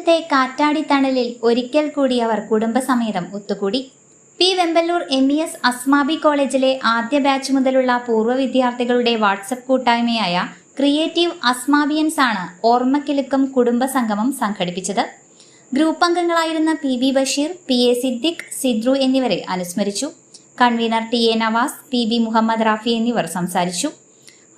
പ്രദേശത്തെ കാറ്റാടിത്തണലിൽ ഒരിക്കൽ കൂടി അവർ കുടുംബസമേതം ഒത്തുകൂടി. പി വെമ്പല്ലൂർ MES അസ്മാബി കോളേജിലെ ആദ്യ ബാച്ച് മുതലുള്ള പൂർവ്വ വിദ്യാർത്ഥികളുടെ വാട്സപ്പ് കൂട്ടായ്മയായ ക്രിയേറ്റീവ് അസ്മാബിയൻസ് ആണ് ഓർമ്മക്കിലുക്കം കുടുംബസംഗമം സംഘടിപ്പിച്ചത്. ഗ്രൂപ്പ് അംഗങ്ങളായിരുന്ന PB ബഷീർ, PA സിദ്ദിഖ്, സിദ്രു എന്നിവരെ അനുസ്മരിച്ചു. Convener TA Navas, PB Muhammad Rafi എന്നിവർ സംസാരിച്ചു.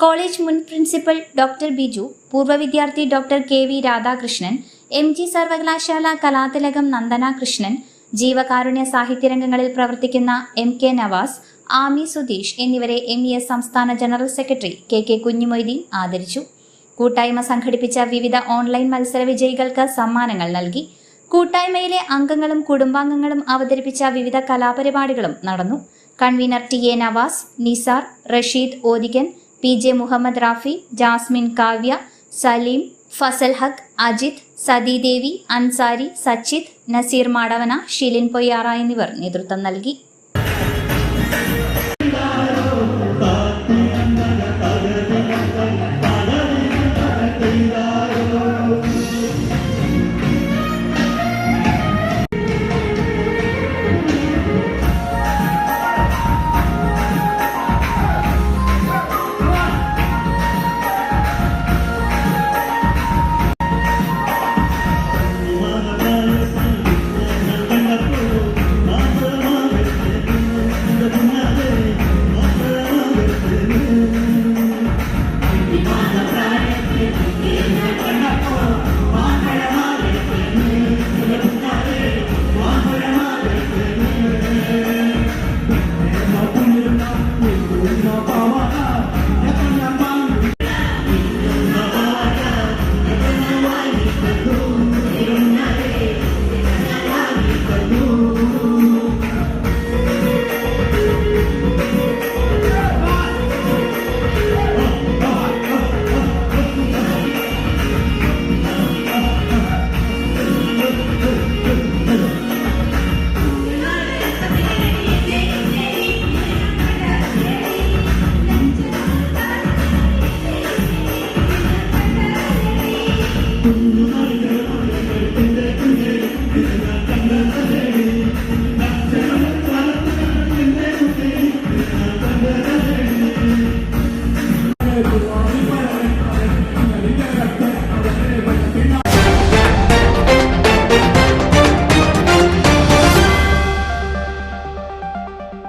കോളേജ് മുൻ പ്രിൻസിപ്പൽ ഡോക്ടർ ബിജു, പൂർവ്വ വിദ്യാർത്ഥി ഡോക്ടർ KV രാധാകൃഷ്ണൻ, MG സർവകലാശാല കലാതിലകം നന്ദന കൃഷ്ണൻ, ജീവകാരുണ്യ സാഹിത്യരംഗങ്ങളിൽ പ്രവർത്തിക്കുന്ന MK നവാസ്, ആമി സുധീഷ് എന്നിവരെ MES സംസ്ഥാന ജനറൽ സെക്രട്ടറി KK കുഞ്ഞുമൊയ്തീൻ ആദരിച്ചു. കൂട്ടായ്മ സംഘടിപ്പിച്ച വിവിധ ഓൺലൈൻ മത്സര വിജയികൾക്ക് സമ്മാനങ്ങൾ നൽകി. കൂട്ടായ്മയിലെ അംഗങ്ങളും കുടുംബാംഗങ്ങളും അവതരിപ്പിച്ച വിവിധ കലാപരിപാടികളും നടന്നു. Convener TA Navas, Nisar, Rasheed Odikan, PJ Muhammad Rafi, Jasmin Kavya, Saleem, Fazal Haq, Ajith, Sathidevi, Ansari, Sachith, Nazeer Madavana, Shilin Poyyara എന്നിവർ നേതൃത്വം നൽകി.